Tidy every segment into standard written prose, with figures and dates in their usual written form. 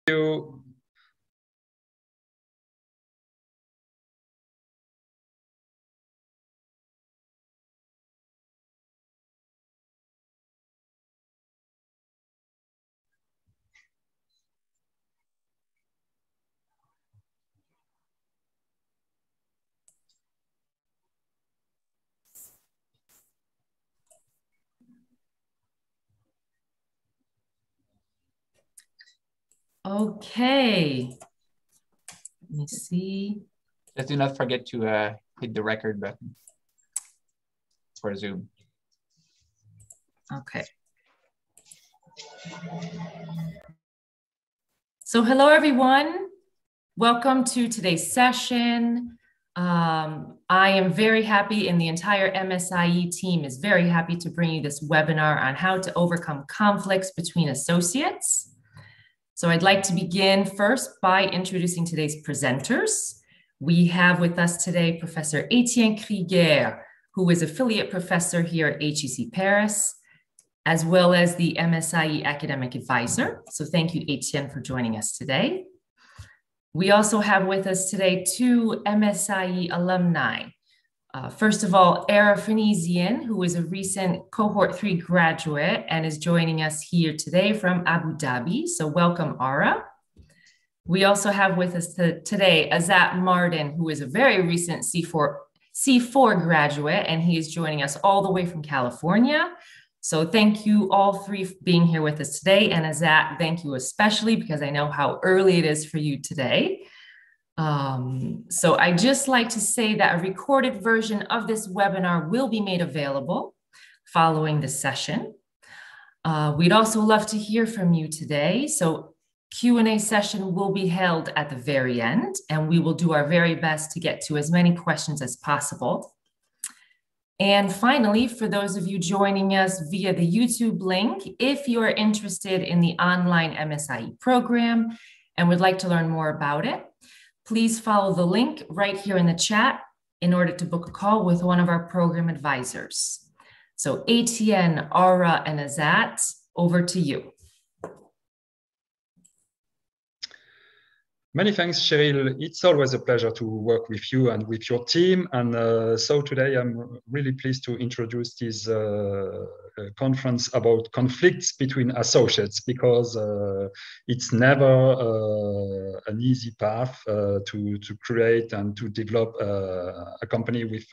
you. Okay. Let me see. Just do not forget to hit the record button for Zoom. Okay. So hello, everyone. Welcome to today's session. I am very happy, and the entire MSIE team is very happy to bring you this webinar on how to overcome conflicts between associates. So I'd like to begin first by introducing today's presenters. We have with us today Professor Etienne Krieger, who is affiliate professor here at HEC Paris, as well as the MSIE academic advisor. So thank you, Etienne, for joining us today. We also have with us today two MSIE alumni. First of all, Ara Fenisian, who is a recent cohort 3 graduate and is joining us here today from Abu Dhabi. So welcome, Ara. We also have with us today Azat Martin, who is a very recent C4 graduate, and he is joining us all the way from California. So thank you all three for being here with us today. And Azat, thank you especially because I know how early it is for you today. So I'd just like to say that a recorded version of this webinar will be made available following the session. We'd also love to hear from you today. So Q&A session will be held at the very end, and we will do our very best to get to as many questions as possible. And finally, for those of you joining us via the YouTube link, if you are interested in the online MSIE program and would like to learn more about it, please follow the link right here in the chat in order to book a call with one of our program advisors. So Etienne, Ara, and Azat, over to you. Many thanks, Cheryl. It's always a pleasure to work with you and with your team. And so today I'm really pleased to introduce this conference about conflicts between associates, because it's never an easy path to create and to develop a company with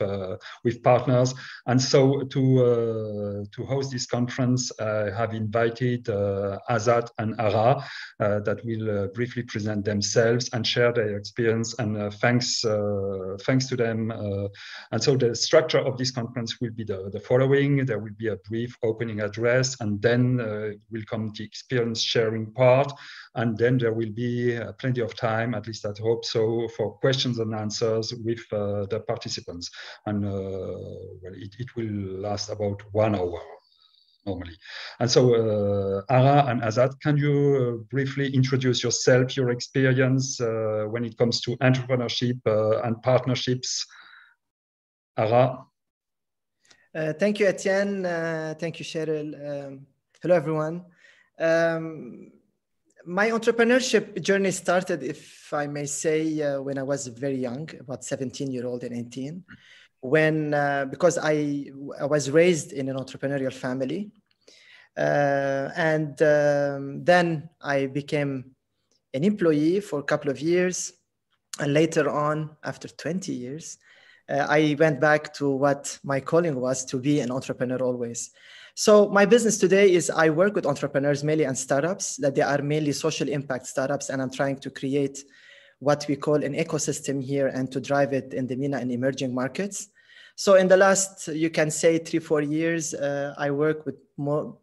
partners. And so to host this conference, I have invited Azat and Ara that will briefly present themselves and share their experience, and thanks to them. And so the structure of this conference will be the following. There will be a brief opening address, and then will come the experience sharing part, and then there will be plenty of time, at least I hope so, for questions and answers with the participants. And well, it will last about 1 hour. Normally. And so, Ara and Azat, can you briefly introduce yourself, your experience when it comes to entrepreneurship and partnerships? Ara? Thank you, Etienne. Thank you, Cheryl. Hello, everyone. My entrepreneurship journey started, if I may say, when I was very young, about 17-year-old and 18. When, because I was raised in an entrepreneurial family. Then I became an employee for a couple of years. And later on, after 20 years, I went back to what my calling was, to be an entrepreneur always. So my business today is I work with entrepreneurs mainly and startups, that they are mainly social impact startups. And I'm trying to create what we call an ecosystem here and to drive it in the MENA and emerging markets. So in the last, you can say 3-4 years, I work with more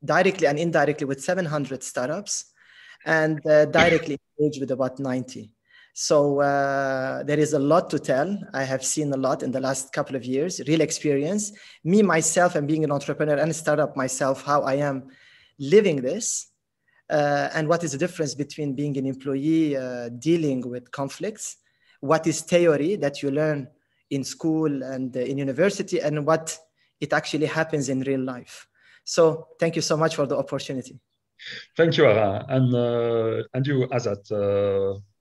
directly and indirectly with 700 startups, and directly engaged with about 90. So there is a lot to tell. I have seen a lot in the last couple of years, real experience. Me, myself, and being an entrepreneur and a startup myself, how I am living this, and what is the difference between being an employee dealing with conflicts, what is theory that you learn in school and in university, and what it actually happens in real life. So thank you so much for the opportunity. Thank you, Ara. And you, Azat,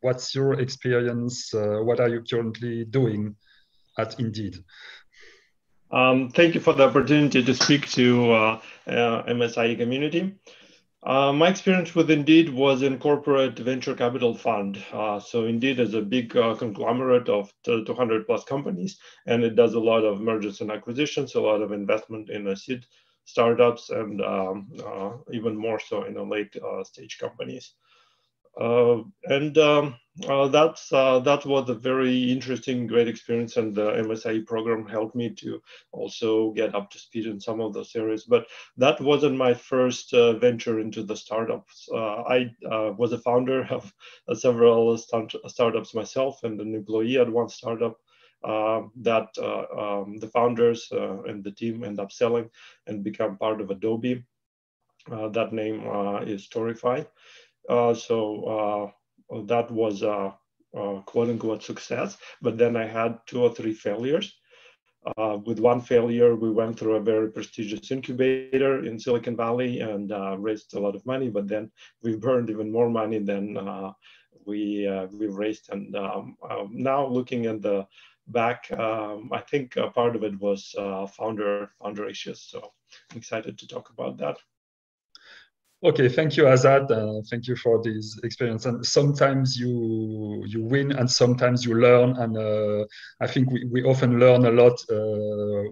what's your experience? What are you currently doing at Indeed? Thank you for the opportunity to speak to MSIE community. My experience with Indeed was in corporate venture capital fund. So Indeed is a big conglomerate of 200 plus companies, and it does a lot of mergers and acquisitions, a lot of investment in seed startups, and even more so in late stage companies. That was a very interesting, great experience, and the MSIE program helped me to also get up to speed in some of those areas. But that wasn't my first venture into the startups. I was a founder of several startups myself, and an employee at one startup that the founders and the team end up selling and become part of Adobe. That name is Storify. So that was a quote unquote success. But then I had 2 or 3 failures. With one failure, we went through a very prestigious incubator in Silicon Valley and raised a lot of money. But then we burned even more money than we raised. And now looking at the back, I think a part of it was founder issues. So I'm excited to talk about that. Okay, thank you, Azat. Thank you for this experience. And sometimes you win, and sometimes you learn. And I think we often learn a lot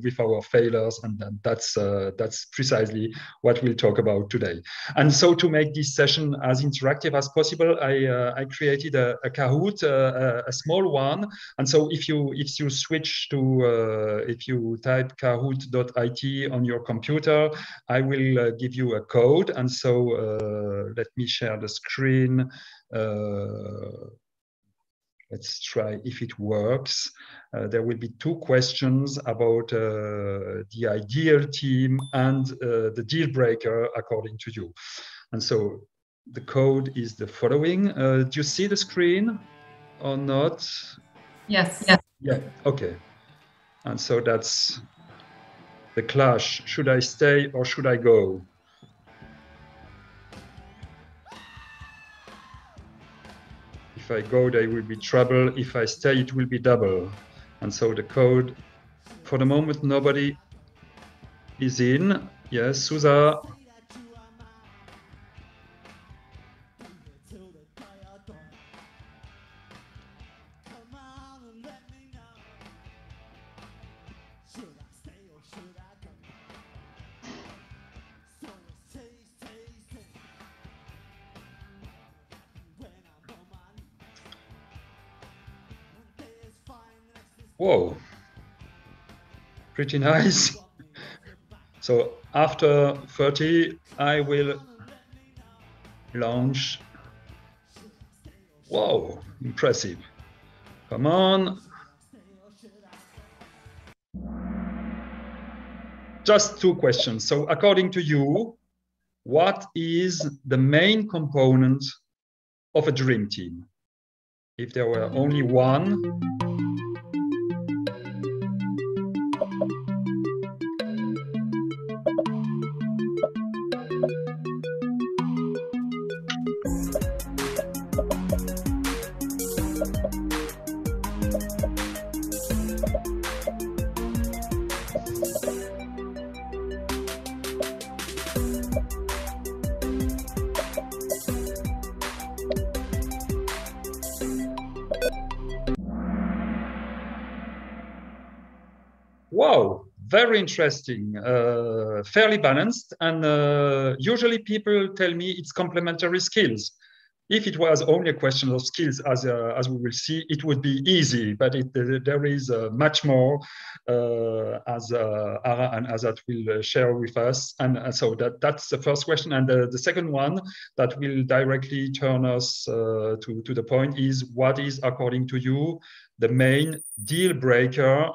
with our failures, and that's precisely what we'll talk about today. And so, to make this session as interactive as possible, I created a Kahoot, a small one. And so, if you switch to if you type kahoot.it on your computer, I will give you a code. And so let me share the screen. Let's try if it works. There will be 2 questions about the ideal team and the deal breaker according to you. And so the code is the following. Do you see the screen or not? Yes. Yeah, okay. And so that's the clash. Should I stay or should I go? If I go, there will be trouble. If I stay, it will be double. And so the code, for the moment, nobody is in. Yes, Susa. Whoa, pretty nice. So after 30, I will launch. Whoa, impressive. Come on. Just 2 questions. So according to you, what is the main component of a dream team? If there were only one, wow, very interesting, fairly balanced. And usually people tell me it's complementary skills. If it was only a question of skills, as we will see, it would be easy, but there is much more, as Ara and Azat will share with us. And so that's the first question. And the second one that will directly turn us to the point is, what is, according to you, the main deal breaker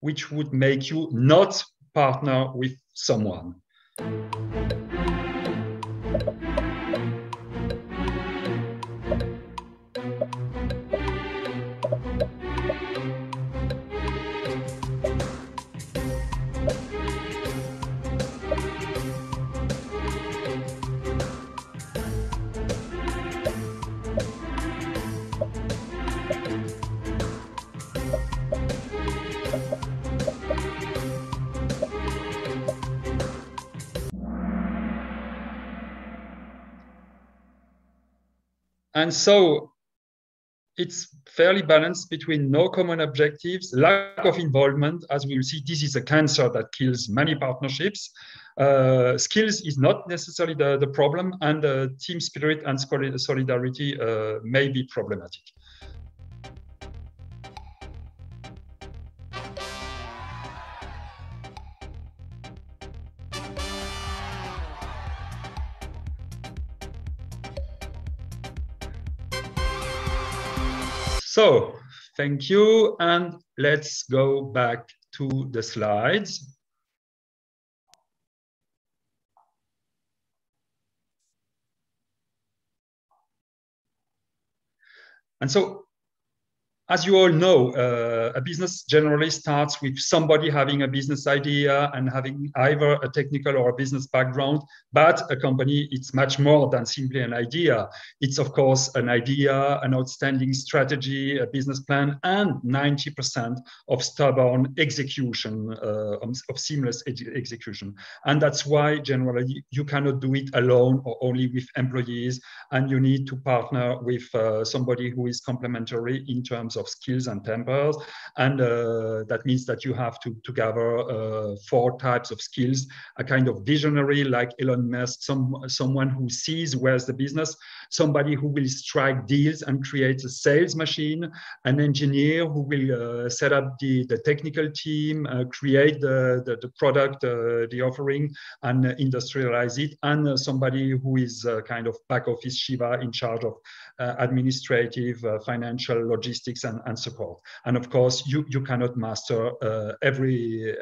which would make you not partner with someone? And so it's fairly balanced between no common objectives, lack of involvement. As we will see, this is a cancer that kills many partnerships. Skills is not necessarily the problem, and team spirit and solidarity may be problematic. So thank you, and let's go back to the slides. And so, as you all know, a business generally starts with somebody having a business idea and having either a technical or a business background, but a company, it's much more than simply an idea. It's of course an idea, an outstanding strategy, a business plan, and 90% of stubborn execution, of seamless execution. And that's why generally you cannot do it alone or only with employees, and you need to partner with somebody who is complementary in terms of skills and tempers. And that means that you have to gather 4 types of skills: a kind of visionary like Elon Musk, someone who sees where's the business, somebody who will strike deals and create a sales machine, an engineer who will set up the technical team, create the product, the offering, and industrialize it, and somebody who is kind of back office Shiva in charge of administrative, financial, logistics, and support. And of course, you cannot master every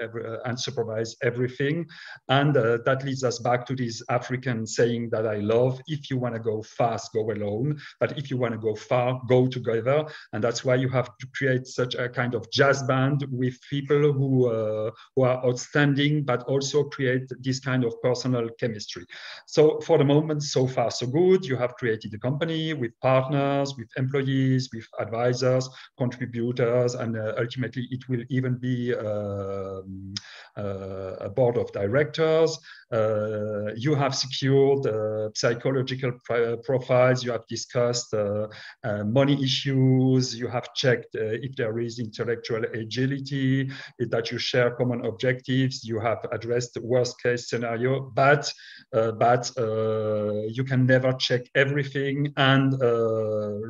and supervise everything. And that leads us back to this African saying that I love: if you want to go fast, go alone, but if you want to go far, go together. And that's why you have to create such a kind of jazz band with people who are outstanding, but also create this kind of personal chemistry. So for the moment, so far so good. You have created a company with partners, with employees, with advisors, contributors, and ultimately it will even be a board of directors. You have secured psychological profiles, you have discussed money issues, you have checked if there is intellectual agility, that you share common objectives, you have addressed the worst case scenario, but you can never check everything, and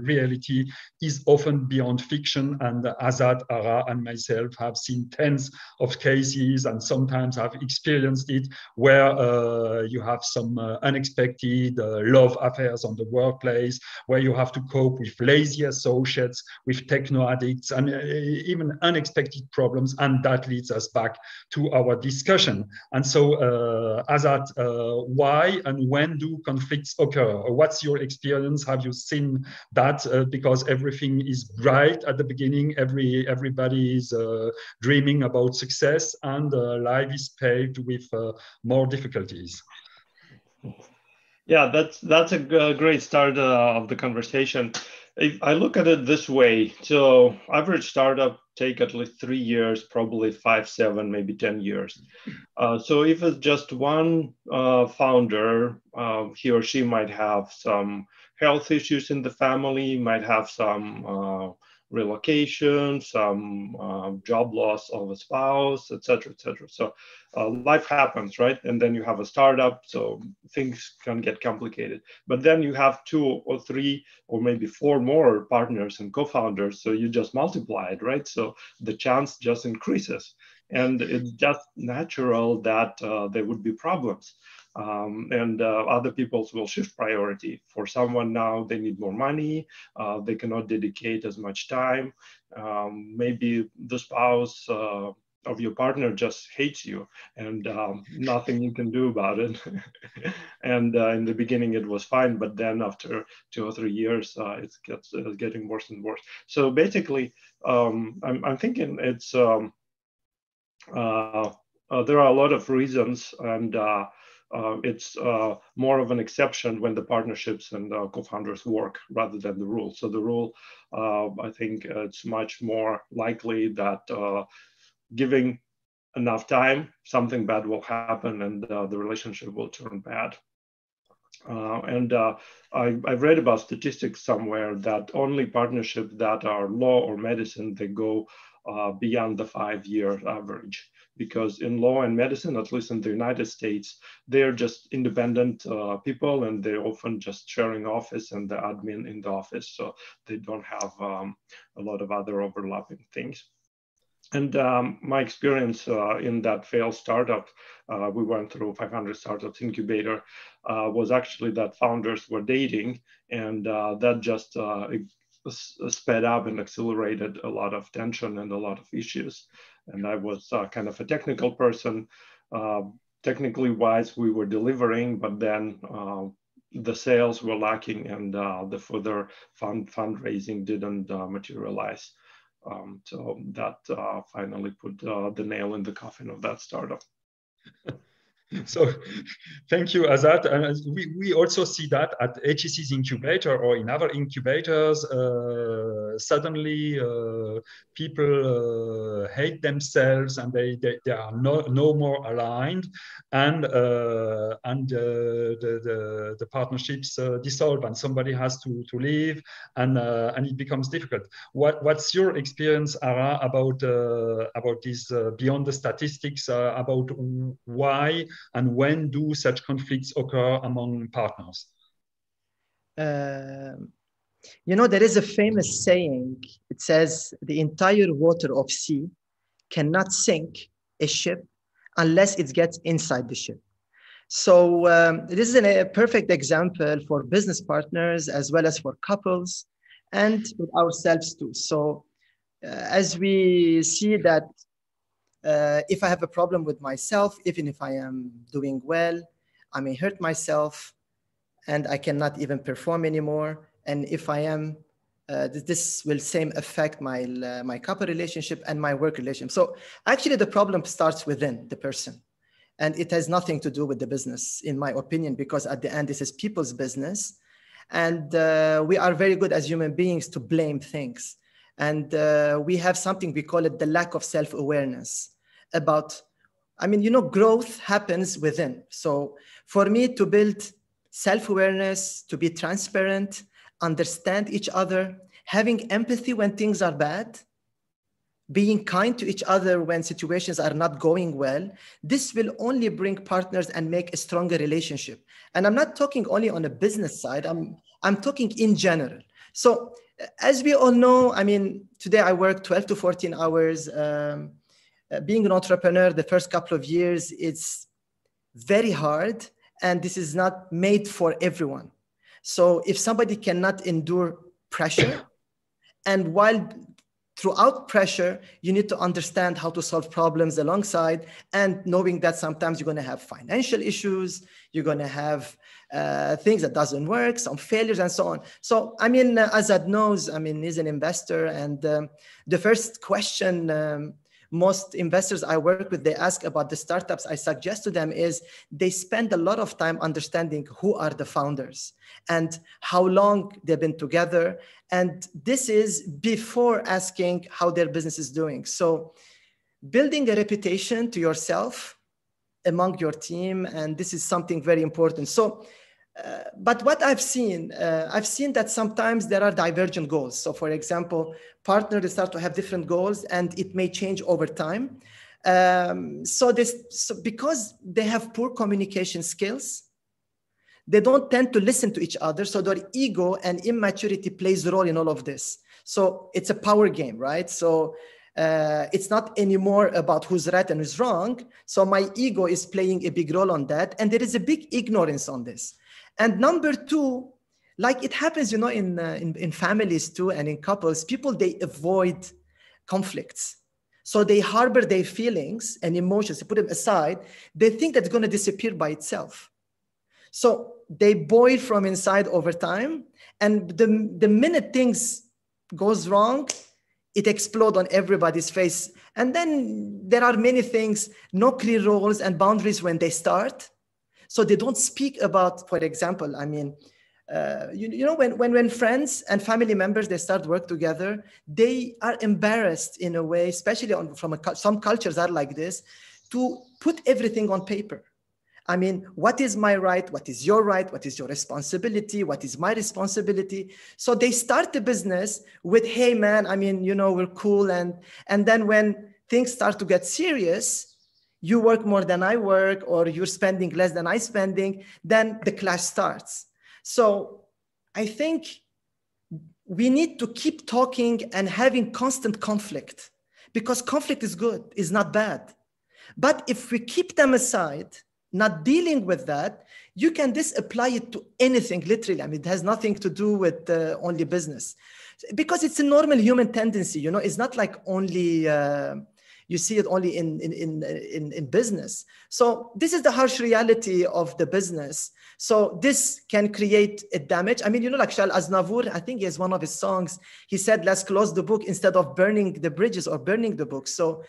reality is often beyond fiction. And Azad, Ara, and myself have seen tens of cases, and sometimes have experienced it, where you have some unexpected love affairs on the workplace, where you have to cope with lazy associates, with techno addicts, and even unexpected problems. And that leads us back to our discussion. And so, Azad, why and when do conflicts occur? What's your experience? Have you seen that? Because everything is bright at the beginning, everybody is dreaming about success, and life is paved with more difficulties. Yeah, that's a great start of the conversation. If I look at it this way, so average startup take at least 3 years, probably 5, 7, maybe 10 years. So if it's just one founder, he or she might have some health issues in the family, might have some relocation, some job loss of a spouse, etc., etc. So life happens, right? And then you have a startup, so things can get complicated. But then you have 2 or 3 or maybe 4 more partners and co-founders, so you just multiply it, right? So the chance just increases. And it's just natural that there would be problems. And other people will shift priority. For someone now, they need more money, they cannot dedicate as much time. Maybe the spouse of your partner just hates you, and nothing you can do about it. And in the beginning it was fine, but then after 2 or 3 years, it's getting worse and worse. So basically, I'm thinking it's there are a lot of reasons, and it's more of an exception when the partnerships and co-founders work rather than the rule. So the rule, I think it's much more likely that giving enough time, something bad will happen, and the relationship will turn bad. I read about statistics somewhere that only partnerships that are law or medicine, they go beyond the 5-year average. Because in law and medicine, at least in the United States, they're just independent people, and they're often just sharing office and the admin in the office. So they don't have a lot of other overlapping things. And my experience in that failed startup, we went through 500 startups incubator, was actually that founders were dating, and that just sped up and accelerated a lot of tension and a lot of issues. And I was kind of a technical person. Technically wise, we were delivering, but then the sales were lacking, and the further fundraising didn't materialize. So that finally put the nail in the coffin of that startup. So thank you, Azad. And we also see that at HEC's incubator or in other incubators, suddenly people hate themselves, and they are no more aligned, and the partnerships dissolve, and somebody has to leave, and it becomes difficult. What's your experience, Ara, about this beyond the statistics, about why and when do such conflicts occur among partners? You know, there is a famous saying. It says, the entire water of sea cannot sink a ship unless it gets inside the ship. So this is a perfect example for business partners as well as for couples and with ourselves too. So as we see that if I have a problem with myself, even if I am doing well, I may hurt myself and I cannot even perform anymore. And if I am, this will same affect my couple relationship and my work relationship. So actually the problem starts within the person, and it has nothing to do with the business, in my opinion, because at the end, this is people's business. And we are very good as human beings to blame things. And we have something, we call it the lack of self-awareness about, I mean, you know, growth happens within. So for me to build self-awareness, to be transparent, understand each other, having empathy when things are bad, being kind to each other when situations are not going well, this will only bring partners and make a stronger relationship. And I'm not talking only on a business side, I'm talking in general. So as we all know, I mean, today I work 12 to 14 hours. Being an entrepreneur, the first couple of years, it's very hard, and this is not made for everyone. So if somebody cannot endure pressure, and while throughout pressure, you need to understand how to solve problems alongside, and knowing that sometimes you're going to have financial issues, you're going to have things that doesn't work, some failures and so on. So, I mean, Azad knows, I mean, he's an investor, and the first question most investors I work with, they ask about the startups I suggest to them is they spend a lot of time understanding who are the founders and how long they've been together. And this is before asking how their business is doing. So building a reputation to yourself among your team, and this is something very important. So, but what I've seen that sometimes there are divergent goals. So for example, partners start to have different goals and it may change over time. So because they have poor communication skills, they don't tend to listen to each other. So their ego and immaturity plays a role in all of this. So it's a power game, right? So it's not anymore about who's right and who's wrong. So my ego is playing a big role on that. And there is a big ignorance on this. And number two, like it happens, you know, in families too, and in couples, people, they avoid conflicts. So they harbor their feelings and emotions, they put them aside. They think that's going to disappear by itself. So they boil from inside over time. And the minute things goes wrong, it explodes on everybody's face. And then there are many things, no clear roles and boundaries when they start. So they don't speak about, for example, I mean, you know, when friends and family members, they start work together, they are embarrassed in a way, especially some cultures are like this, to put everything on paper. I mean, what is my right? What is your right? What is your responsibility? What is my responsibility? So they start the business with, hey man, I mean, you know, we're cool. And then when things start to get serious, you work more than I work, or you're spending less than I spending, then the clash starts. So I think we need to keep talking and having constant conflict, because conflict is good, is not bad. But if we keep them aside, not dealing with that, you can apply it to anything, literally. I mean, it has nothing to do with only business, because it's a normal human tendency. You know, it's not like only you see it only in business. So this is the harsh reality of the business. So this can create a damage. I mean, you know, like Shal Aznavour, I think he has one of his songs, he said, let's close the book instead of burning the bridges or burning the book. So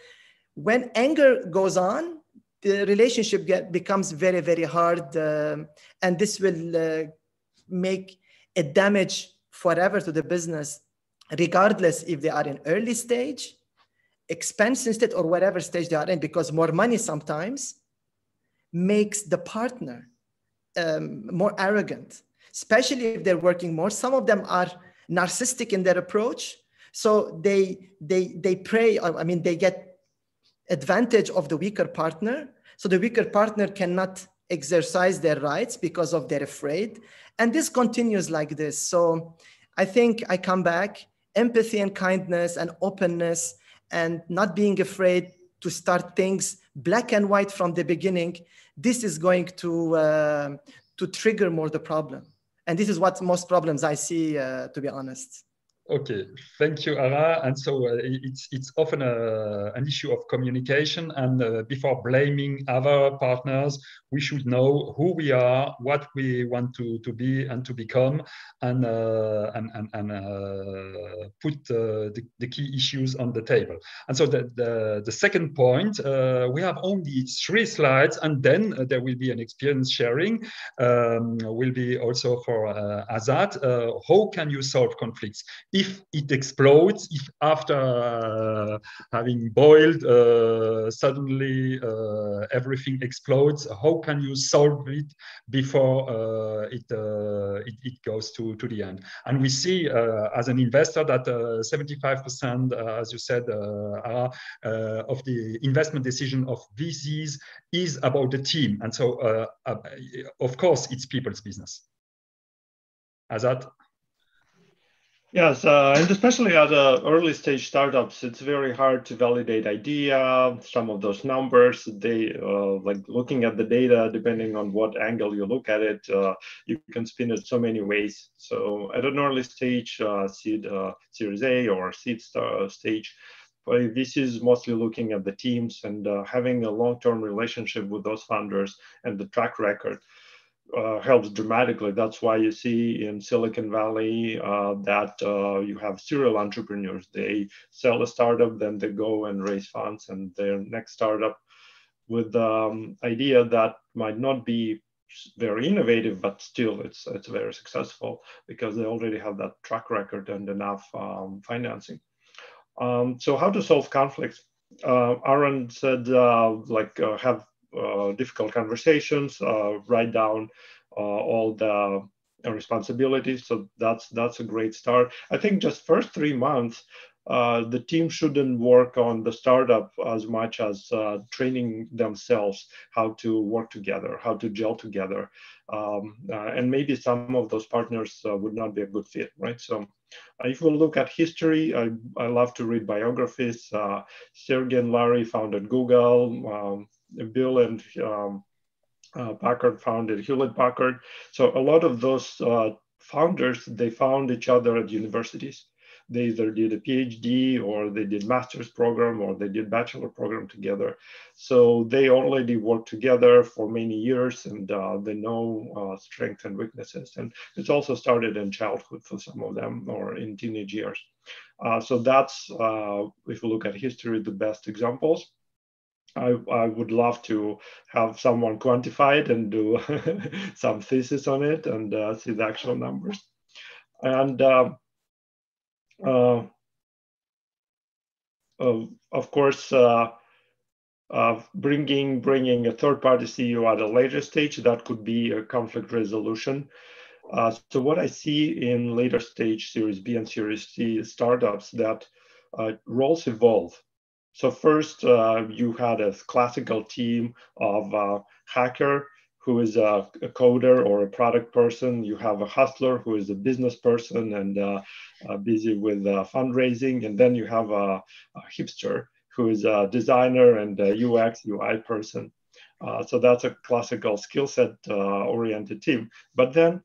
when anger goes on, the relationship becomes very, very hard. And this will make a damage forever to the business, regardless if they are in early stage, expensive state, or whatever stage they are in, because more money sometimes makes the partner more arrogant, especially if they're working more. Some of them are narcissistic in their approach. So they prey, I mean, they get advantage of the weaker partner. So the weaker partner cannot exercise their rights because of they're afraid. And this continues like this. So I think I come back, empathy and kindness and openness, and not being afraid to start things black and white from the beginning. This is going to trigger more the problem. And this is what most problems I see, to be honest. Okay, thank you, Ara. And so it's often an issue of communication. And before blaming other partners, we should know who we are, what we want to be and to become, and put the key issues on the table. And so the second point, we have only 3 slides, and then there will be an experience sharing. Will be also for Azad. How can you solve conflicts? If it explodes, if after having boiled, suddenly everything explodes, how can you solve it before it goes to the end? And we see as an investor that 75%, as you said, of the investment decision of VCs is about the team. And so, of course, it's people's business. Azad? Yes, and especially at early stage startups, it's very hard to validate idea. Some of those numbers, they like looking at the data, depending on what angle you look at it, you can spin it so many ways. So at an early stage, seed, Series A or seed stage, this is mostly looking at the teams and having a long-term relationship with those founders and the track record. Helps dramatically. That's why you see in Silicon Valley that you have serial entrepreneurs. They sell a startup, then they go and raise funds, and their next startup with the idea that might not be very innovative, but still it's very successful because they already have that track record and enough financing. So how to solve conflicts? Aaron said have difficult conversations, write down all the responsibilities. So that's a great start. I think just first 3 months, the team shouldn't work on the startup as much as training themselves how to work together, how to gel together. And maybe some of those partners would not be a good fit, right? So if we look at history, I love to read biographies. Sergey and Larry founded Google. Bill and Packard founded Hewlett-Packard. So a lot of those founders, they found each other at universities. They either did a PhD or they did master's program or they did bachelor program together. So they already worked together for many years and they know strengths and weaknesses. And it's also started in childhood for some of them or in teenage years. So that's, if you look at history, the best examples. I would love to have someone quantify it and do some thesis on it and see the actual numbers. And of course, bringing a third-party CEO at a later stage, that could be a conflict resolution. So what I see in later stage Series B and Series C startups, that roles evolve. So first, you had a classical team of hacker who is a coder or a product person. You have a hustler who is a business person and busy with fundraising. And then you have a hipster who is a designer and a UX, UI person. So that's a classical skill set oriented team. But then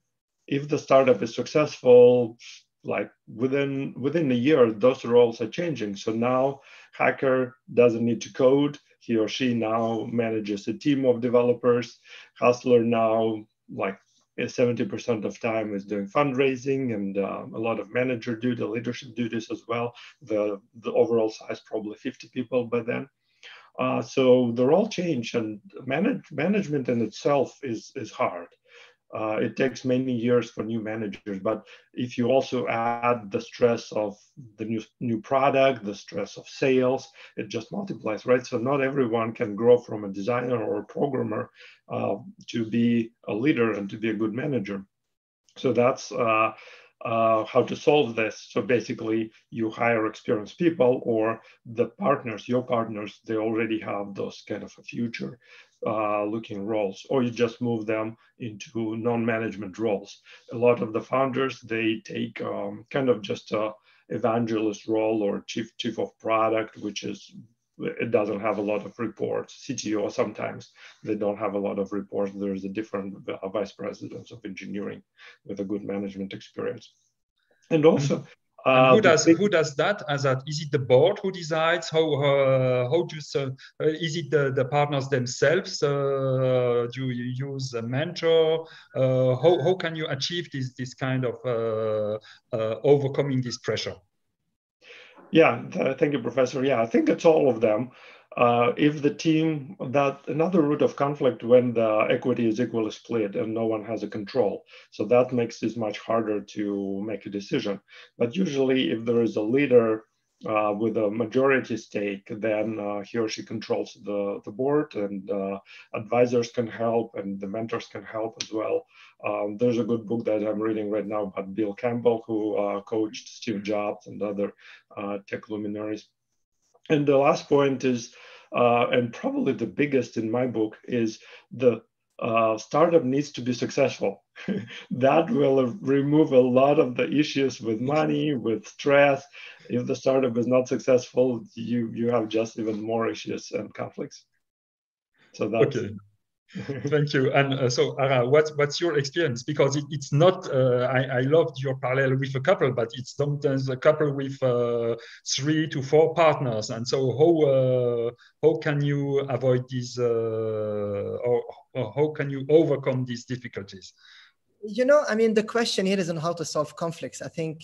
if the startup is successful, like within a year, those roles are changing. So now hacker doesn't need to code. He or she now manages a team of developers. Hustler now, like 70% of time is doing fundraising and a lot of manager duty, leadership duties as well. The overall size probably 50 people by then. So the role change, and management in itself is hard. It takes many years for new managers, but if you also add the stress of the new product, the stress of sales, it just multiplies, right? So not everyone can grow from a designer or a programmer to be a leader and to be a good manager. So that's how to solve this. So basically, you hire experienced people, or the partners, your partners, they already have those kind of a future looking roles, or you just move them into non-management roles. A lot of the founders, they take kind of just a evangelist role or chief of product, which is, it doesn't have a lot of reports. CTO, sometimes they don't have a lot of reports. There's a different vice presidents of engineering with a good management experience. And also, and who does that? Is it the board who decides? How is it the partners themselves? Do you use a mentor? How can you achieve this kind of overcoming this pressure? Yeah, thank you, Professor. Yeah, I think it's all of them. If the team, that another root of conflict when the equity is equally split and no one has a control. So that makes it much harder to make a decision. But usually if there is a leader with a majority stake, then he or she controls the board, and advisors can help and the mentors can help as well. There's a good book that I'm reading right now about Bill Campbell, who coached Steve Jobs and other tech luminaries. And the last point is, and probably the biggest in my book, is the startup needs to be successful. That will remove a lot of the issues with money, with stress. If the startup is not successful, you have just even more issues and conflicts. So that's okay. Thank you. And so, Ara, what's your experience? Because it's not, I loved your parallel with a couple, but it's sometimes a couple with 3 to 4 partners. And so how can you avoid these, or how can you overcome these difficulties? You know, I mean, the question here isn't how to solve conflicts. I think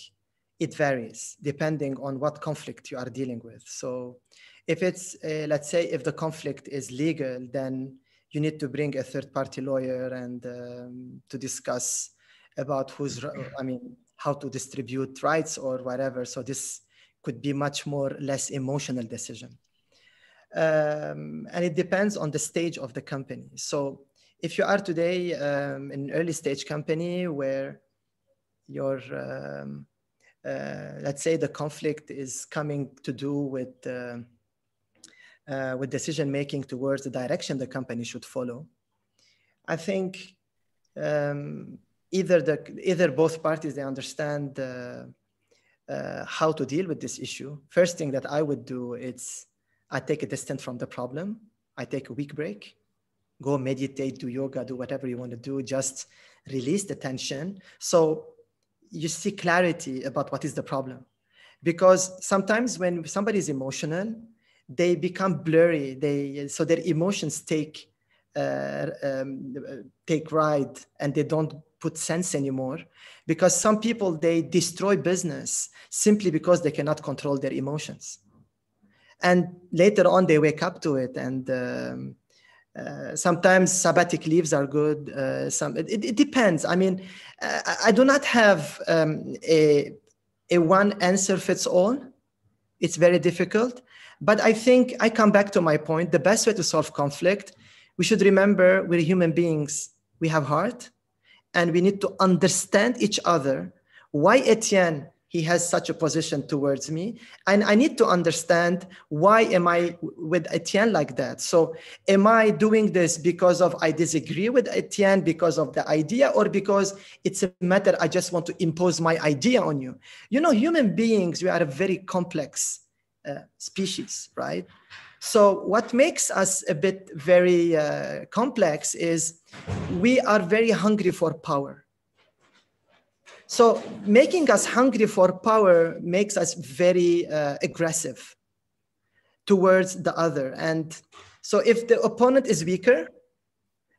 it varies depending on what conflict you are dealing with. So if it's, let's say, if the conflict is legal, then you need to bring a third-party lawyer and to discuss about how to distribute rights or whatever. So this could be much less emotional decision. And it depends on the stage of the company. So if you are today in an early stage company where your, let's say the conflict is coming to do with decision-making towards the direction the company should follow, I think either both parties, they understand how to deal with this issue. First thing that I would do is I take a distance from the problem. I take a week break, go meditate, do yoga, do whatever you want to do, just release the tension. So you see clarity about what is the problem. Because sometimes when somebody is emotional, they become blurry. So their emotions take ride and they don't put sense anymore. Because some people, they destroy business simply because they cannot control their emotions. And later on, they wake up to it. And sometimes sabbatic leaves are good. It depends. I mean, I do not have a one answer fits all. It's very difficult. But I think I come back to my point. The best way to solve conflict, we should remember we're human beings. We have heart, and we need to understand each other. Why Etienne, he has such a position towards me, and I need to understand why am I with Etienne like that. So am I doing this because of I disagree with Etienne because of the idea, or because it's a matter I just want to impose my idea on you? You know, human beings, we are a very complex species, right? So what makes us a bit very complex is we are very hungry for power. So making us hungry for power makes us very aggressive towards the other. And so if the opponent is weaker,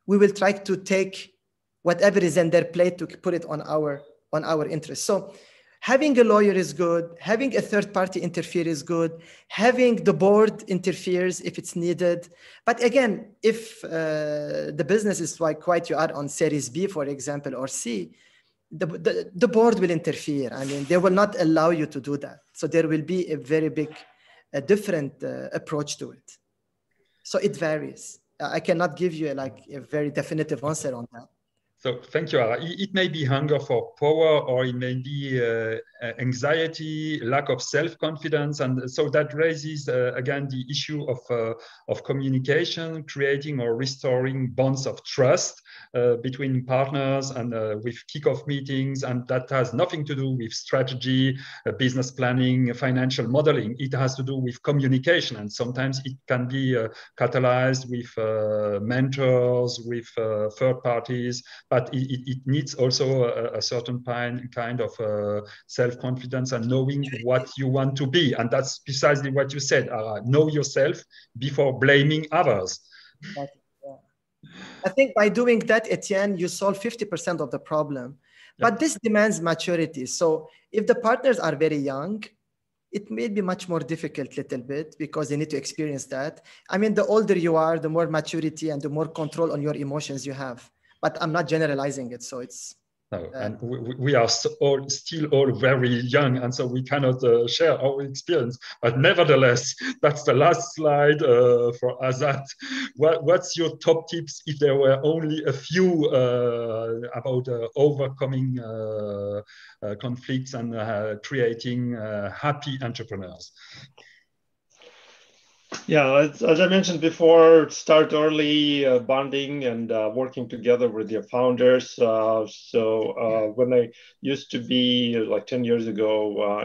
we will try to take whatever is in their plate to put it on our interest. So having a lawyer is good. Having a third party interfere is good. Having the board interferes if it's needed. But again, if the business is quite you are on Series B, for example, or C, the board will interfere. I mean, they will not allow you to do that. So there will be a very big, different approach to it. So it varies. I cannot give you like a very definitive answer on that. So thank you, Ara. It may be hunger for power, or it may be anxiety, lack of self-confidence. And so that raises, again, the issue of communication, creating or restoring bonds of trust between partners, and with kickoff meetings. And that has nothing to do with strategy, business planning, financial modeling. It has to do with communication. And sometimes it can be catalyzed with mentors, with third parties. But it needs also a certain kind of self-confidence and knowing what you want to be. And that's precisely what you said, Ara. Know yourself before blaming others. I think by doing that, Etienne, you solve 50% of the problem. Yeah. But this demands maturity. So if the partners are very young, it may be much more difficult a little bit because they need to experience that. I mean, the older you are, the more maturity and the more control on your emotions you have. But I'm not generalizing it, so it's... No, and we are still all very young, and so we cannot share our experience. But nevertheless, that's the last slide for Azat. What's your top tips, if there were only a few, about overcoming conflicts and creating happy entrepreneurs? Yeah, as I mentioned before, start early, bonding and working together with your founders. So when I used to be like 10 years ago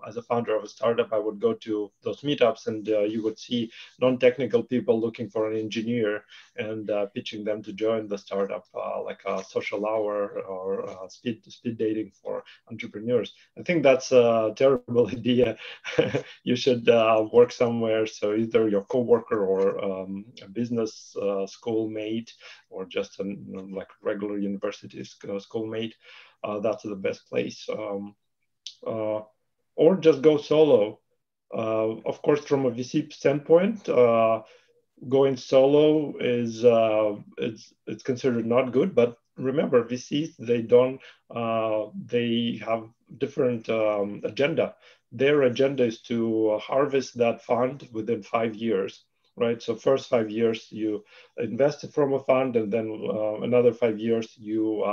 as a founder of a startup, I would go to those meetups, and you would see non-technical people looking for an engineer and pitching them to join the startup, like a social hour or speed dating for entrepreneurs. I think that's a terrible idea. You should work somewhere. So either your coworker or a business schoolmate, or just a like regular university schoolmate, that's the best place. Or just go solo. Of course, from a VC standpoint, going solo is it's considered not good. But remember, VCs, they have different agenda. Their agenda is to harvest that fund within 5 years, right? So first 5 years you invest from a fund, and then another 5 years you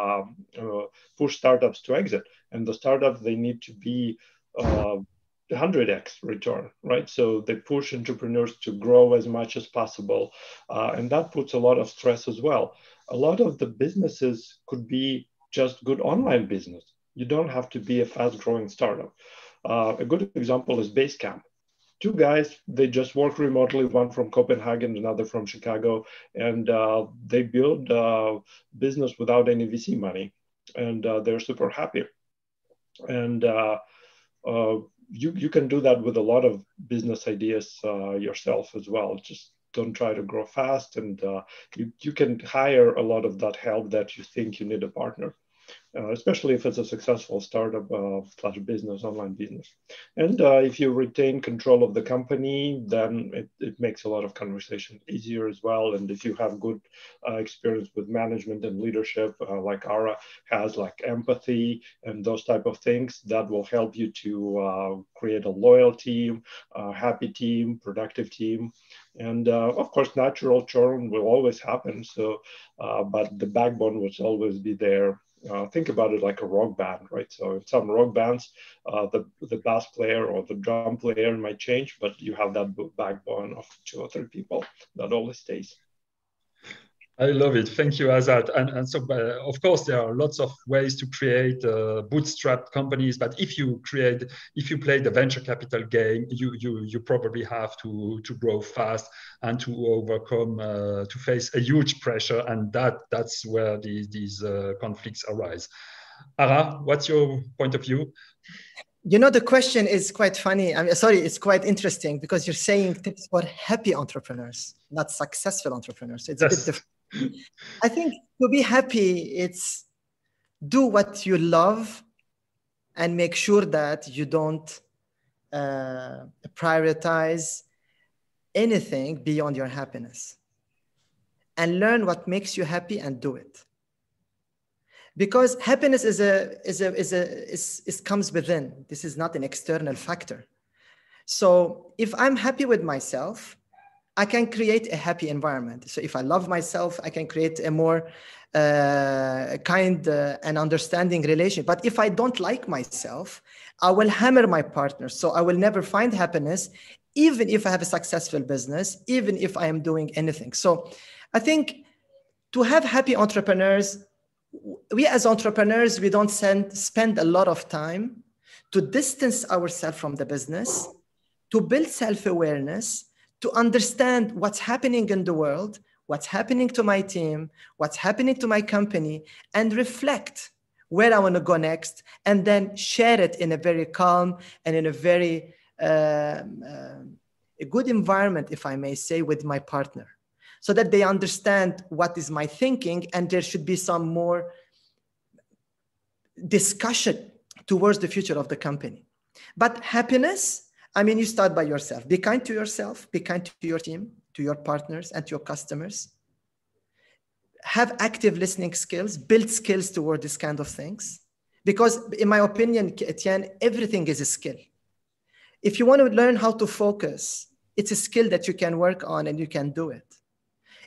push startups to exit. And the startups, they need to be 100x return, right? So they push entrepreneurs to grow as much as possible. And that puts a lot of stress as well. A lot of the businesses could be just good online business. You don't have to be a fast growing startup. A good example is Basecamp. 2 guys, they just work remotely, one from Copenhagen, another from Chicago, and they build business without any VC money, and they're super happy. And you can do that with a lot of business ideas yourself as well. Just don't try to grow fast, and you can hire a lot of that help that you think you need a partner. especially if it's a successful startup slash business, online business. And if you retain control of the company, then it makes a lot of conversation easier as well. And if you have good experience with management and leadership, like Ara has, like empathy and those type of things, that will help you to create a loyal team, a happy team, productive team. And of course, natural churn will always happen. So, but the backbone will always be there. Think about it like a rock band, right? So in some rock bands, the bass player or the drum player might change, but you have that backbone of 2 or 3 people that always stays. I love it. Thank you, Azad. And so, of course, there are lots of ways to create bootstrapped companies. But if you play the venture capital game, you probably have to grow fast and to overcome, to face a huge pressure. And that's where these conflicts arise. Ara, what's your point of view? You know, the question is quite funny. I mean, sorry, it's quite interesting because you're saying tips for happy entrepreneurs, not successful entrepreneurs. It's a bit different. I think to be happy, it's do what you love and make sure that you don't prioritize anything beyond your happiness, and learn what makes you happy and do it. Because happiness comes within. This is not an external factor. So if I'm happy with myself, I can create a happy environment. So if I love myself, I can create a more kind and understanding relation. But if I don't like myself, I will hammer my partner. So I will never find happiness, even if I have a successful business, even if I am doing anything. So I think to have happy entrepreneurs, we as entrepreneurs, we don't spend a lot of time to distance ourselves from the business, to build self-awareness, to understand what's happening in the world, what's happening to my team, what's happening to my company, and reflect where I want to go next, and then share it in a very calm and in a very a good environment, if I may say, with my partner, so that they understand what is my thinking, and there should be some more discussion towards the future of the company. But happiness, I mean, you start by yourself. Be kind to yourself, be kind to your team, to your partners, and to your customers. Have active listening skills, build skills toward this kind of things. Because in my opinion, Etienne, everything is a skill. If you want to learn how to focus, it's a skill that you can work on and you can do it.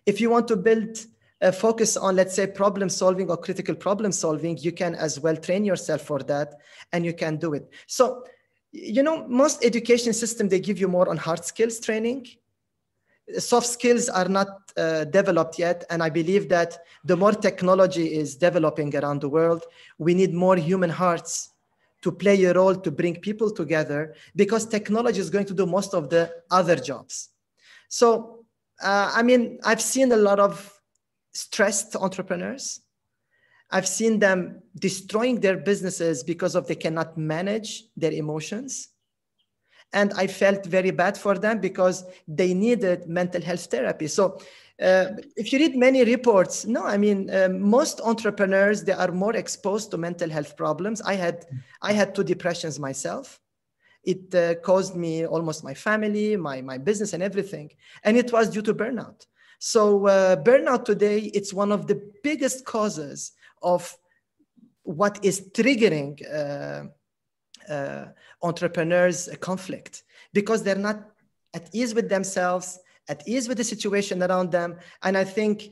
If you want to build a focus on, let's say, problem solving or critical problem solving, you can as well train yourself for that and you can do it. So, you know, most education systems, they give you more on hard skills training. Soft skills are not developed yet. And I believe that the more technology is developing around the world, we need more human hearts to play a role to bring people together, because technology is going to do most of the other jobs. So, I mean, I've seen a lot of stressed entrepreneurs. I've seen them destroying their businesses because they cannot manage their emotions. And I felt very bad for them because they needed mental health therapy. So if you read many reports, no, I mean, most entrepreneurs, they are more exposed to mental health problems. I had 2 depressions myself. It caused me almost my family, my business and everything. And it was due to burnout. So burnout today, it's one of the biggest causes of what is triggering entrepreneurs' conflict, because they're not at ease with themselves, at ease with the situation around them. And I think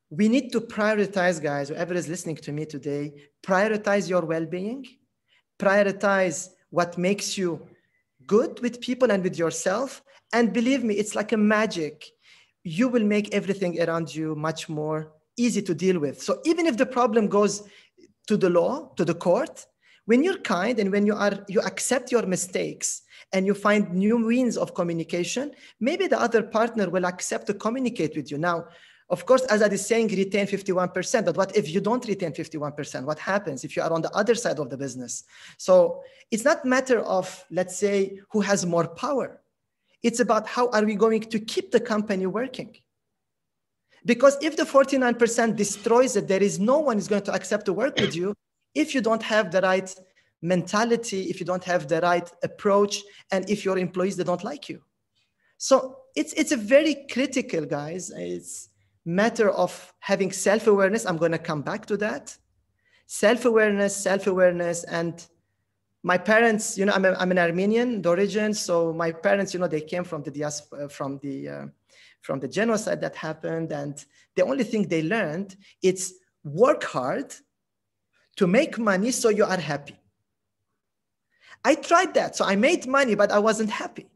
we need to prioritize, guys, whoever is listening to me today, prioritize your well-being, prioritize what makes you good with people and with yourself. And believe me, it's like a magic. You will make everything around you much more easy to deal with. So even if the problem goes to the law, to the court, when you're kind and when you accept your mistakes and you find new means of communication, maybe the other partner will accept to communicate with you. Now, of course, as I is saying, retain 51%, but what if you don't retain 51%? What happens if you are on the other side of the business? So it's not a matter of, let's say, who has more power. It's about how are we going to keep the company working? Because if the 49% destroys it, there is no one who's going to accept to work with you. if you don't have the right mentality, if you don't have the right approach, and if your employees, they don't like you. So it's a very critical, guys. It's matter of having self-awareness. I'm going to come back to that. Self-awareness, and my parents, you know, I'm an Armenian origin. So my parents, you know, they came from the diaspora, from the genocide that happened. And the only thing they learned is work hard to make money so you are happy. I tried that. So I made money, but I wasn't happy.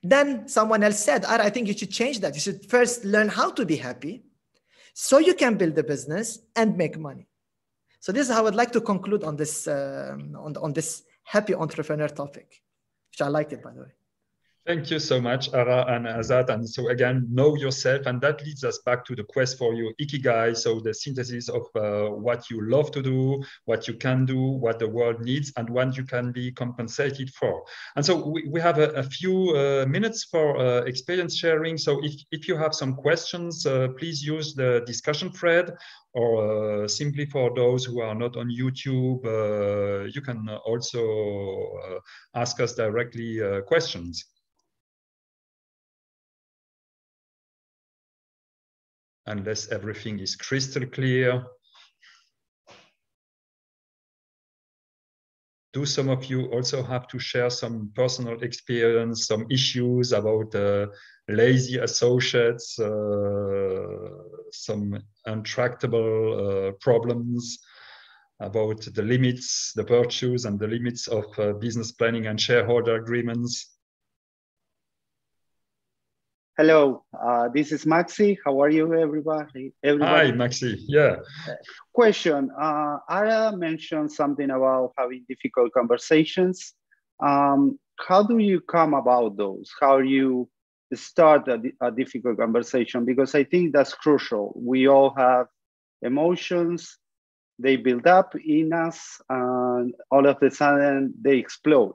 Then someone else said, I think you should change that. You should first learn how to be happy so you can build a business and make money. So this is how I'd like to conclude on this, on this happy entrepreneur topic, which I liked it, by the way. Thank you so much, Ara and Azat. And so again, know yourself. And that leads us back to the quest for your Ikigai. So the synthesis of what you love to do, what you can do, what the world needs, and what you can be compensated for. And so we have a few minutes for experience sharing. So if you have some questions, please use the discussion thread, or simply for those who are not on YouTube, you can also ask us directly questions. Unless everything is crystal clear. Do some of you also have to share some personal experience, some issues about lazy associates, some intractable problems about the limits, the virtues and the limits of business planning and shareholder agreements? Hello, this is Maxi. How are you, everybody? Hi, Maxi. Yeah. Question. Ara mentioned something about having difficult conversations. How do you come about those? How you start a difficult conversation? Because I think that's crucial. We all have emotions. They build up in us, and all of a sudden they explode.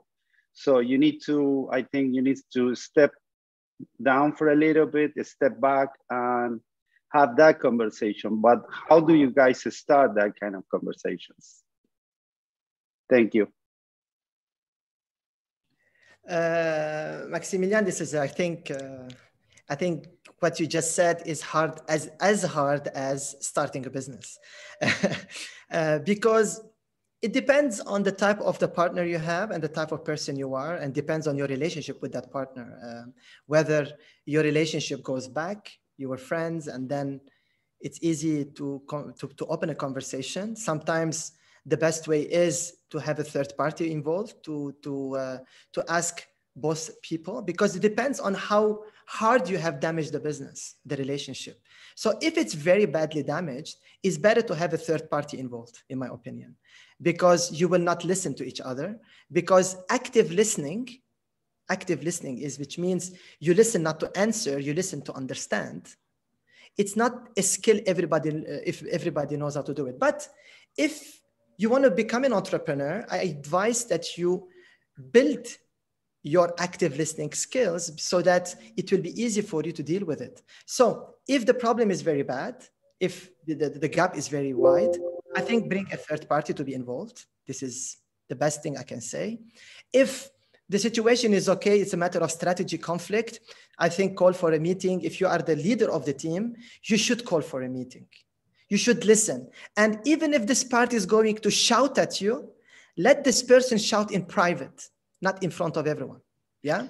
So you need to, I think you need to step down for a little bit, step back and have that conversation. But how do you guys start that kind of conversations? Thank you. Maximilian, this is, I think what you just said is hard, as hard as starting a business. Because it depends on the type of the partner you have and the type of person you are, and depends on your relationship with that partner. Whether your relationship goes back, you were friends, and then it's easy to open a conversation. Sometimes the best way is to have a third party involved to ask both people, because it depends on how hard you have damaged the business, the relationship. So if it's very badly damaged, it's better to have a third party involved, in my opinion, because you will not listen to each other. Because active listening is, which means you listen not to answer, you listen to understand. It's not a skill if everybody knows how to do it. But if you want to become an entrepreneur, I advise that you build your active listening skills so that it will be easy for you to deal with it. So if the problem is very bad, if the gap is very wide, I think bring a third party to be involved. This is the best thing I can say. If the situation is okay, it's a matter of strategy conflict, I think call for a meeting. If you are the leader of the team, you should call for a meeting. You should listen. And even if this party is going to shout at you, let this person shout in private, not in front of everyone. Yeah.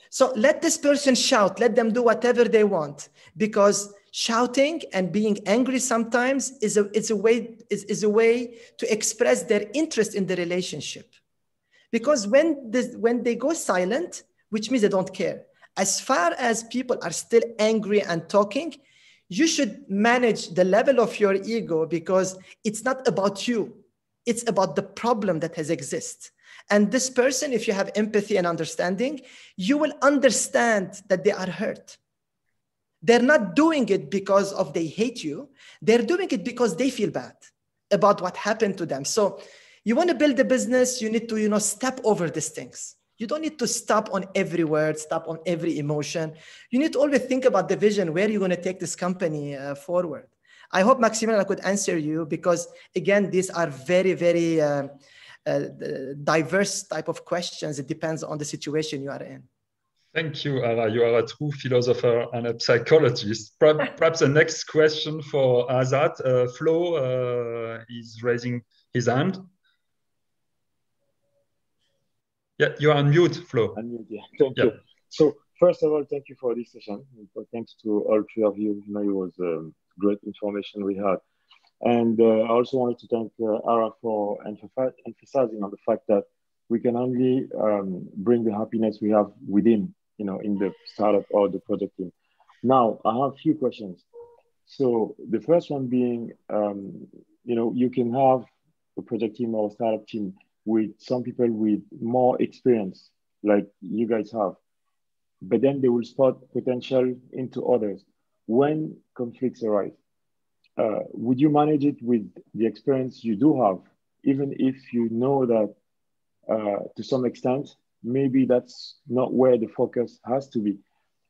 So let this person shout, let them do whatever they want, because shouting and being angry sometimes is a way to express their interest in the relationship. Because when they go silent, which means they don't care. As far as people are still angry and talking, you should manage the level of your ego, because it's not about you. It's about the problem that has existed. And this person, if you have empathy and understanding, you will understand that they are hurt. They're not doing it because they hate you. They're doing it because they feel bad about what happened to them. So you want to build a business, you need to, step over these things. You don't need to stop on every word, stop on every emotion. You need to always think about the vision, where you're going to take this company forward. I hope Maximilian could answer you, because again, these are very, very diverse type of questions. It depends on the situation you are in. Thank you, Ara. You are a true philosopher and a psychologist. Perhaps the next question for Azad. Flo is raising his hand. Yeah, you are on mute, Flo. Unmute, yeah. Thank you. So first of all, thank you for this session. Thanks to all three of you. You know, it was great information we had. And I also wanted to thank Ara for emphasizing on the fact that we can only bring the happiness we have within, you know, in the startup or the project team. Now, I have a few questions. So the first one being, you know, you can have a project team or a startup team with some people with more experience, like you guys have, but then they will spot potential into others. When conflicts arise, would you manage it with the experience you do have, even if you know that to some extent, maybe that's not where the focus has to be?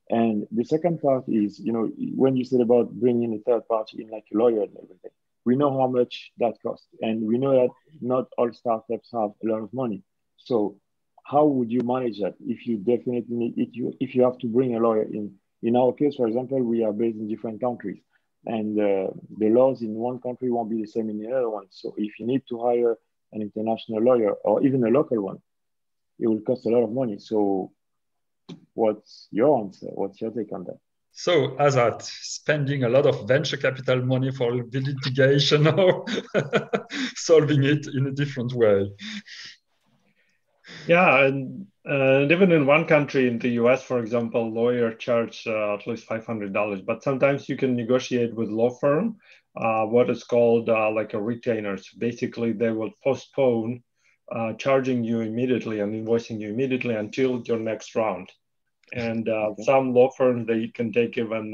And the second part is, you know, when you said about bringing a third party in, like a lawyer and everything, we know how much that costs. And we know that not all startups have a lot of money. So how would you manage that if you definitely need, if you have to bring a lawyer in? In our case, for example, we are based in different countries, and the laws in one country won't be the same in the other one. So if you need to hire an international lawyer or even a local one, it will cost a lot of money. So what's your answer? What's your take on that? So Azad, spending a lot of venture capital money for the litigation or solving it in a different way? Yeah, and even in one country, in the US, for example, lawyer charge at least $500, but sometimes you can negotiate with law firm what is called like a retainer. So basically, they will postpone charging you immediately and invoicing you immediately until your next round. And some law firms, they can take even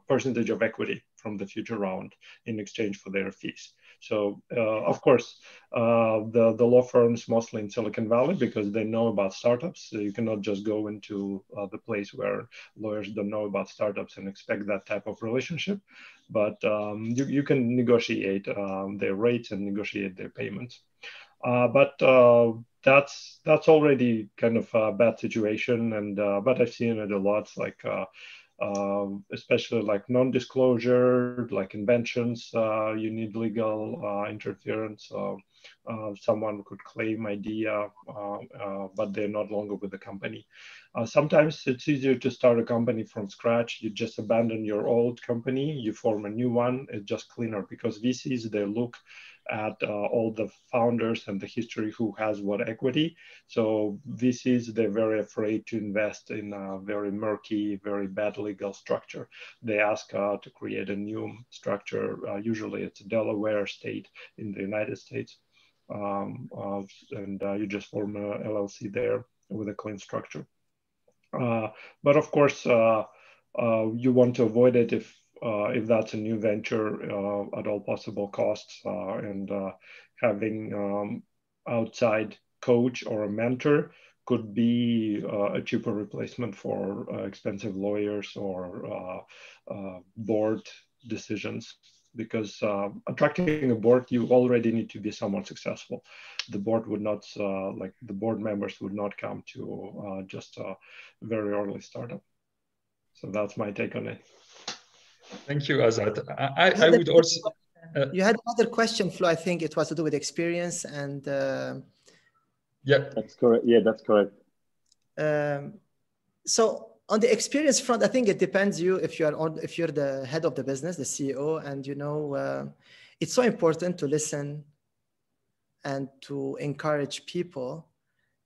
percentage of equity from the future round in exchange for their fees. So of course, the law firms mostly in Silicon Valley, because they know about startups. So you cannot just go into the place where lawyers don't know about startups and expect that type of relationship. But you can negotiate their rates and negotiate their payments. But that's already kind of a bad situation, and but I've seen it a lot, like especially like non-disclosure, like inventions. You need legal interference. Someone could claim idea, but they're not longer with the company. Sometimes it's easier to start a company from scratch. You just abandon your old company, you form a new one. It's just cleaner, because VCs, they look at all the founders and the history, who has what equity. So VCs, they're very afraid to invest in a very murky, very bad legal structure. They ask to create a new structure. Usually it's a Delaware state in the United States. And you just form a LLC there with a clean structure. But of course, you want to avoid it if that's a new venture at all possible costs, and having outside coach or a mentor could be a cheaper replacement for expensive lawyers or board decisions. Because attracting a board, you already need to be somewhat successful. The board would not, like the board members would not come to just a very early startup. So that's my take on it. Thank you, Azad. I would also... you had another question, Flo. I think it was to do with experience and... Yeah, that's correct. Yeah, that's correct. So on the experience front, I think it depends if you're the head of the business, the CEO, and you know, it's so important to listen and to encourage people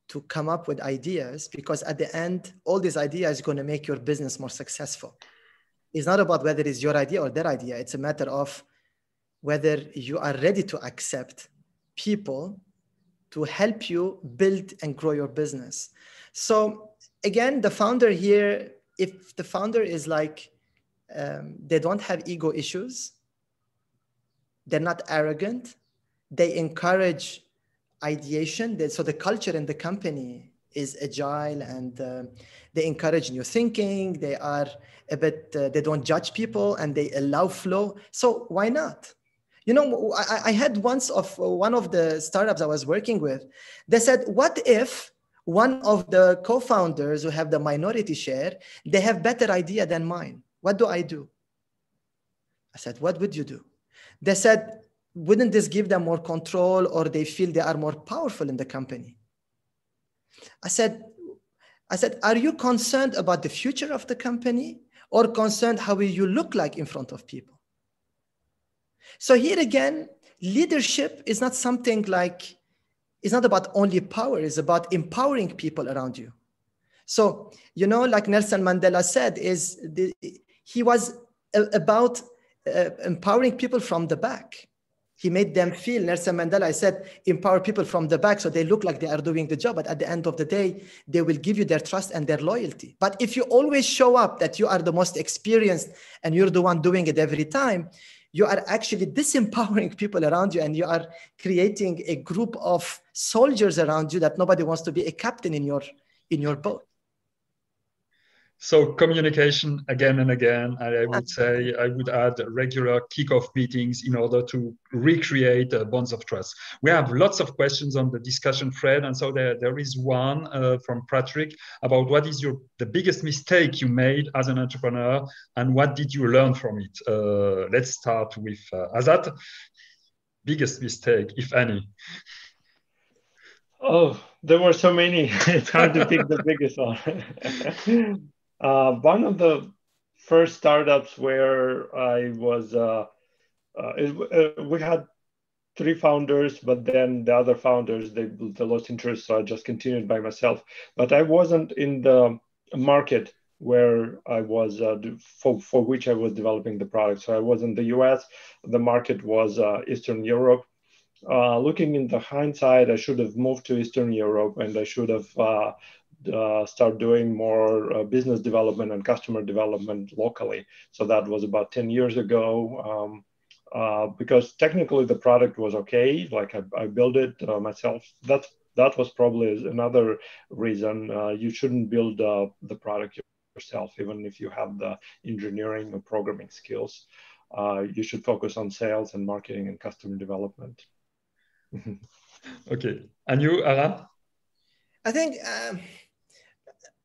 to come up with ideas, because at the end, all these ideas are going to make your business more successful. It's not about whether it's your idea or their idea. It's a matter of whether you are ready to accept people to help you build and grow your business. So again, the founder here, if the founder is like, they don't have ego issues, they're not arrogant, they encourage ideation. So the culture in the company is agile, and they encourage new thinking. They are a bit, they don't judge people, and they allow flow. So why not? You know, I had once of one of the startups I was working with, they said, what if one of the co-founders who have the minority share, they have better idea than mine? What do I do? I said, what would you do? They said, wouldn't this give them more control, or they feel they are more powerful in the company? I said, are you concerned about the future of the company, or concerned how will you look like in front of people? So here again, leadership is not something like, it's not about only power, it's about empowering people around you. So, you know, like Nelson Mandela said, he was about empowering people from the back. He made them feel, Nelson Mandela, I said, empower people from the back so they look like they are doing the job. But at the end of the day, they will give you their trust and their loyalty. But if you always show up that you are the most experienced and you're the one doing it every time, you are actually disempowering people around you, and you are creating a group of soldiers around you that nobody wants to be a captain in your boat. So communication again and again, and I would say I would add regular kickoff meetings in order to recreate bonds of trust. We have lots of questions on the discussion thread, and so there is one from Patrick about what is the biggest mistake you made as an entrepreneur, and what did you learn from it? Let's start with Azat. Biggest mistake, if any. Oh, there were so many. It's hard to pick the biggest one. One of the first startups where I was, we had 3 founders, but then the other founders, they lost interest, so I just continued by myself. But I wasn't in the market where I was, for which I was developing the product. So I was in the US, the market was Eastern Europe. Looking in the hindsight, I should have moved to Eastern Europe, and I should have start doing more business development and customer development locally. So that was about 10 years ago, because technically the product was okay. Like I built it myself. That was probably another reason you shouldn't build the product yourself, even if you have the engineering or programming skills. You should focus on sales and marketing and customer development. Okay, and you, Ara? I think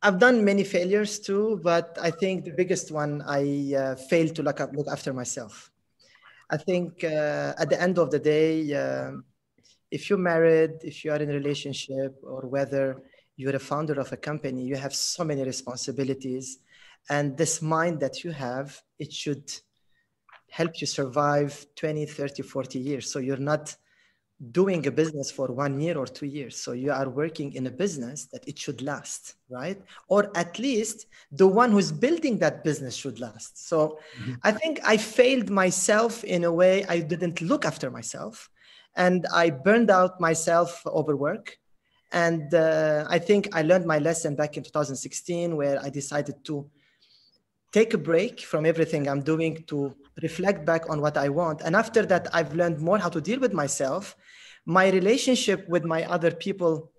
I've done many failures too, but I think the biggest one, I failed to look after myself. I think at the end of the day, if you're married, if you are in a relationship, or whether you're a founder of a company, you have so many responsibilities. And this mind that you have, it should help you survive 20, 30, 40 years. So you're not doing a business for 1 year or 2 years. So you are working in a business that it should last, right? Or at least the one who's building that business should last. So I think I failed myself in a way. I didn't look after myself, and I burned out myself over work. And I think I learned my lesson back in 2016, where I decided to take a break from everything I'm doing to reflect back on what I want. And after that, I've learned more how to deal with myself. My relationship with my other people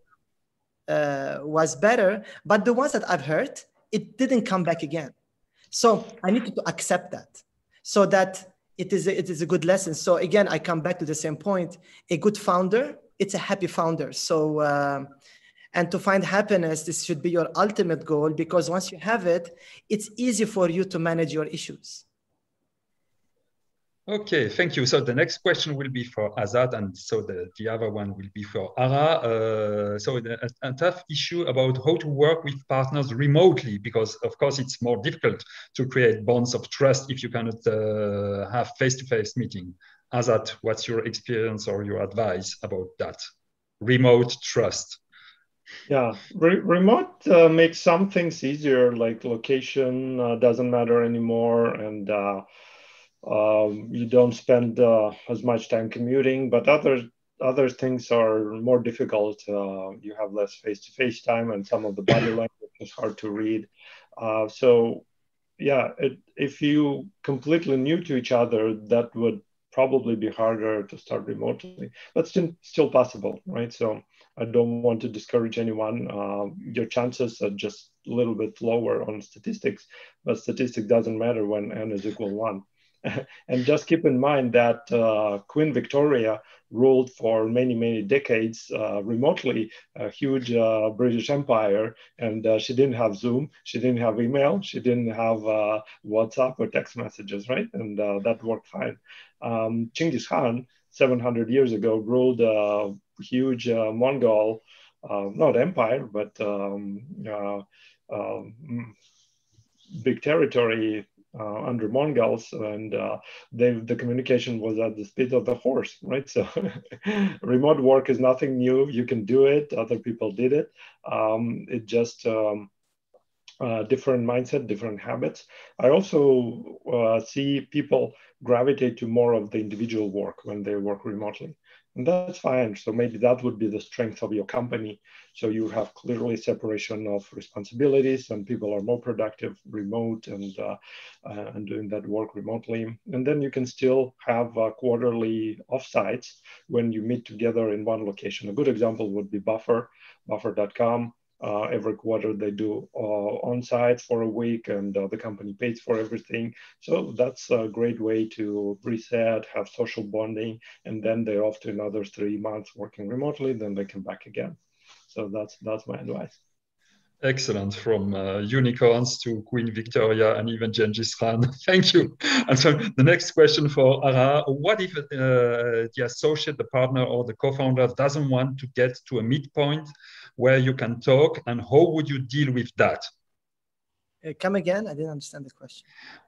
was better, but the ones that I've hurt, it didn't come back again. So I needed to accept that, so that it is a good lesson. So again, I come back to the same point. A good founder, it's a happy founder. So, and to find happiness, this should be your ultimate goal, because once you have it, it's easy for you to manage your issues. Okay, thank you. So the next question will be for Azat, and so the other one will be for Ara. So a tough issue about how to work with partners remotely, because of course it's more difficult to create bonds of trust if you cannot have face-to-face meeting. Azat, what's your experience or your advice about that? Remote trust. Yeah, remote makes some things easier, like location doesn't matter anymore, and you don't spend as much time commuting, but other things are more difficult. You have less face-to-face time, and some of the body language is hard to read. So yeah, if you completely new to each other, that would probably be harder to start remotely, but still possible, right? So I don't want to discourage anyone. Your chances are just a little bit lower on statistics, but statistics doesn't matter when n is equal 1. And just keep in mind that Queen Victoria ruled for many, many decades remotely a huge British Empire, and she didn't have Zoom, she didn't have email, she didn't have WhatsApp or text messages, right? And that worked fine. Genghis Khan, 700 years ago, ruled a huge Mongol, not empire, but big territory under Mongols, and the communication was at the speed of the horse, right? So remote work is nothing new. You can do it. Other people did it. It just different mindset, different habits. I also see people gravitate to more of the individual work when they work remotely. And that's fine. So maybe that would be the strength of your company. So you have clearly separation of responsibilities, and people are more productive remote and doing that work remotely. And then you can still have quarterly offsites when you meet together in one location. A good example would be Buffer, buffer.com. Every quarter they do on-site for a week, and the company pays for everything. So that's a great way to reset, have social bonding, and then they're off to another 3 months working remotely, then they come back again. So that's my advice. Excellent, from unicorns to Queen Victoria and even Genghis Khan. Thank you. And so the next question for Ara, what if the associate, the partner, or the co-founder doesn't want to get to a midpoint where you can talk, and how would you deal with that? Come again? I didn't understand the question.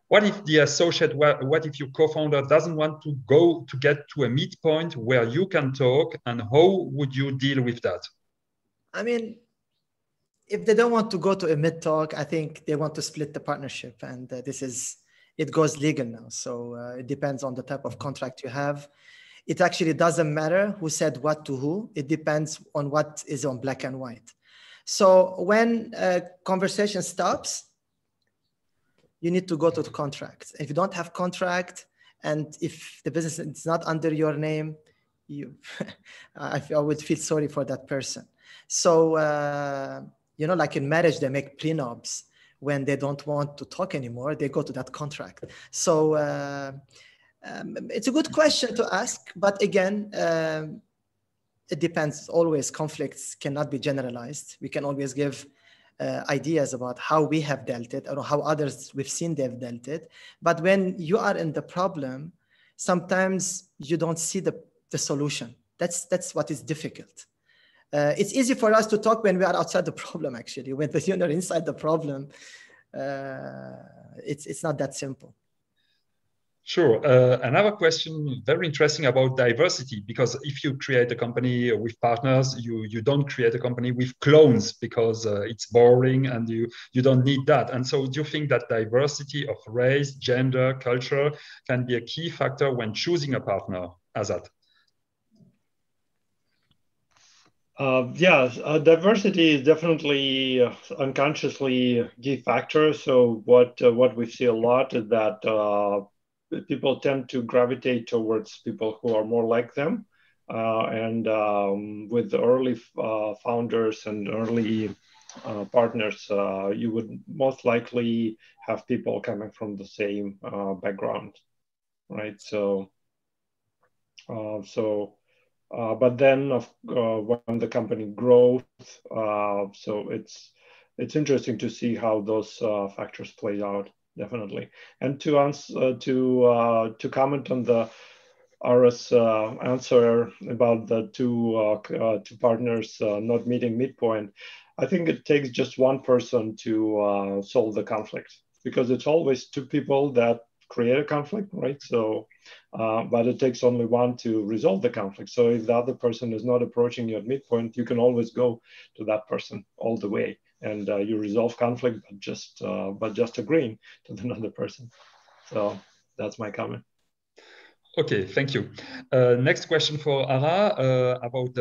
What if the associate, what if your co-founder doesn't want to go to get to a midpoint where you can talk, and how would you deal with that? I mean, if they don't want to go to a mid-talk, I think they want to split the partnership, and it goes legal now. So it depends on the type of contract you have. It actually doesn't matter who said what to who. It depends on what is on black and white. So when a conversation stops, you need to go to the contract. If you don't have contract, and if the business is not under your name, I would feel sorry for that person. So, like in marriage, they make prenups. When they don't want to talk anymore, they go to that contract. So it's a good question to ask, but again, it depends. Always conflicts cannot be generalized. We can always give ideas about how we have dealt it or how others we've seen they've dealt it. But when you are in the problem, sometimes you don't see the solution. That's what is difficult. It's easy for us to talk when we are outside the problem, actually. When you're inside the problem, it's not that simple. Sure. Another question, very interesting, about diversity, because if you create a company with partners, you don't create a company with clones, because it's boring and you don't need that. And so do you think that diversity of race, gender, culture can be a key factor when choosing a partner, Azad? Diversity is definitely unconsciously a key factor. So what we see a lot is that people tend to gravitate towards people who are more like them. And with the early founders and early partners, you would most likely have people coming from the same background, right? But then when the company grows, so it's interesting to see how those factors play out, definitely. And to answer to comment on the Ara's answer about the two partners not meeting midpoint, I think it takes just one person to solve the conflict, because it's always two people that create a conflict, right? So, but it takes only one to resolve the conflict. So if the other person is not approaching you at midpoint, you can always go to that person all the way, and you resolve conflict, but just agreeing to another person. So that's my comment. Okay, thank you. Next question for Ara about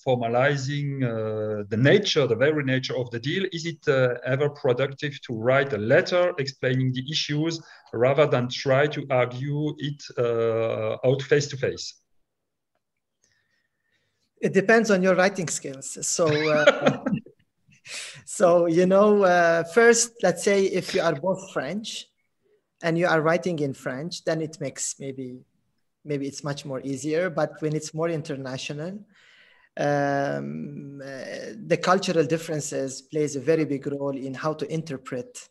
formalizing the very nature of the deal. Is it ever productive to write a letter explaining the issues rather than try to argue it out face to face? It depends on your writing skills. So, first, let's say if you are both French and you are writing in French, then it makes maybe it's much more easier. But when it's more international, the cultural differences plays a very big role in how to interpret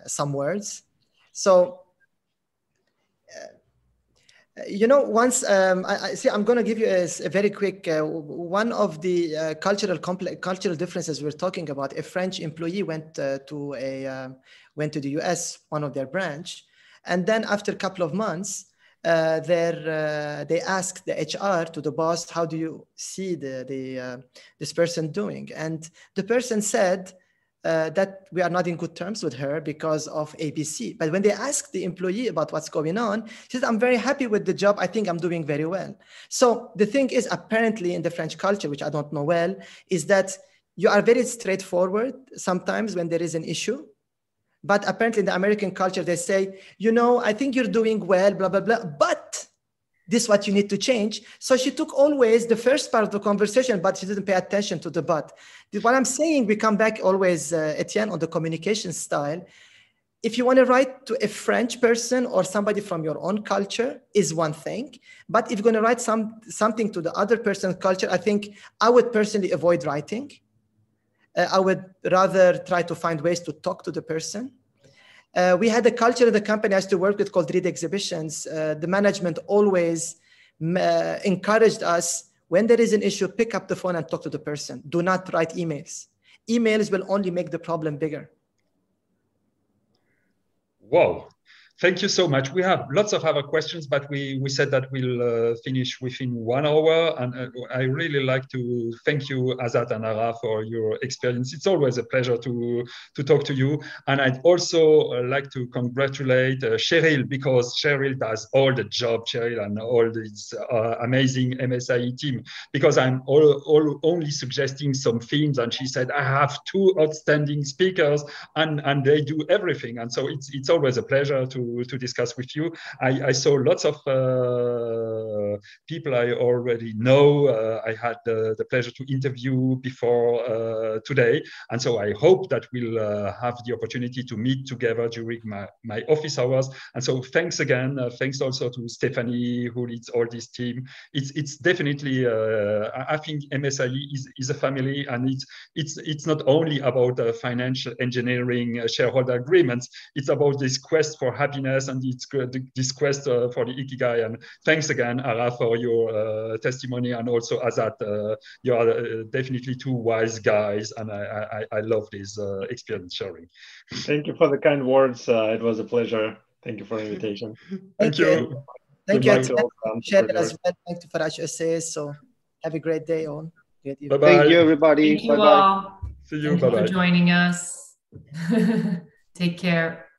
some words. So, once I'm going to give you a very quick one of the cultural differences we're talking about. A French employee went to the US, one of their branch, and then after a couple of months, they asked the HR to the boss, "How do you see this person doing?" And the person said that we are not in good terms with her because of ABC. But when they asked the employee about what's going on, she said, "I'm very happy with the job. I think I'm doing very well." So the thing is, apparently in the French culture, which I don't know well, is that you are very straightforward sometimes when there is an issue. But apparently in the American culture, they say, "I think you're doing well, blah, blah, blah, but this is what you need to change." So she took always the first part of the conversation, but she didn't pay attention to the but. What I'm saying, we come back always, Etienne, on the communication style. If you want to write to a French person or somebody from your own culture is one thing. But if you're going to write something to the other person's culture, I think I would personally avoid writing. I would rather try to find ways to talk to the person. We had a culture in the company I used to work with called Read Exhibitions. The management always encouraged us, when there is an issue, pick up the phone and talk to the person. Do not write emails. Emails will only make the problem bigger. Wow. Thank you so much. We have lots of other questions, but we said that we'll finish within 1 hour. And I really like to thank you, Azat and Ara, for your experience. It's always a pleasure to talk to you. And I'd also like to congratulate Cheryl, because Cheryl does all the job, Cheryl, and all this amazing MSIE team, because I'm only suggesting some themes. And she said, I have 2 outstanding speakers and they do everything. And so it's always a pleasure to discuss with you. I saw lots of people I already know. I had the pleasure to interview before today. And so I hope that we'll have the opportunity to meet together during my office hours. And so thanks again. Thanks also to Stephanie, who leads all this team. It's definitely, I think MSIE is a family, and it's not only about financial engineering shareholder agreements. It's about this quest for happiness and this quest for the Ikigai. And thanks again, Ara, for your testimony, and also Azat. You are definitely 2 wise guys, and I love this experience sharing. Thank you for the kind words. It was a pleasure. Thank you for the invitation. Thank you. Thank you. As well. Thank you for HSA. So have a great day all. Bye-bye. Thank you, everybody. Thank you all. See you. Thank you for joining us. Take care.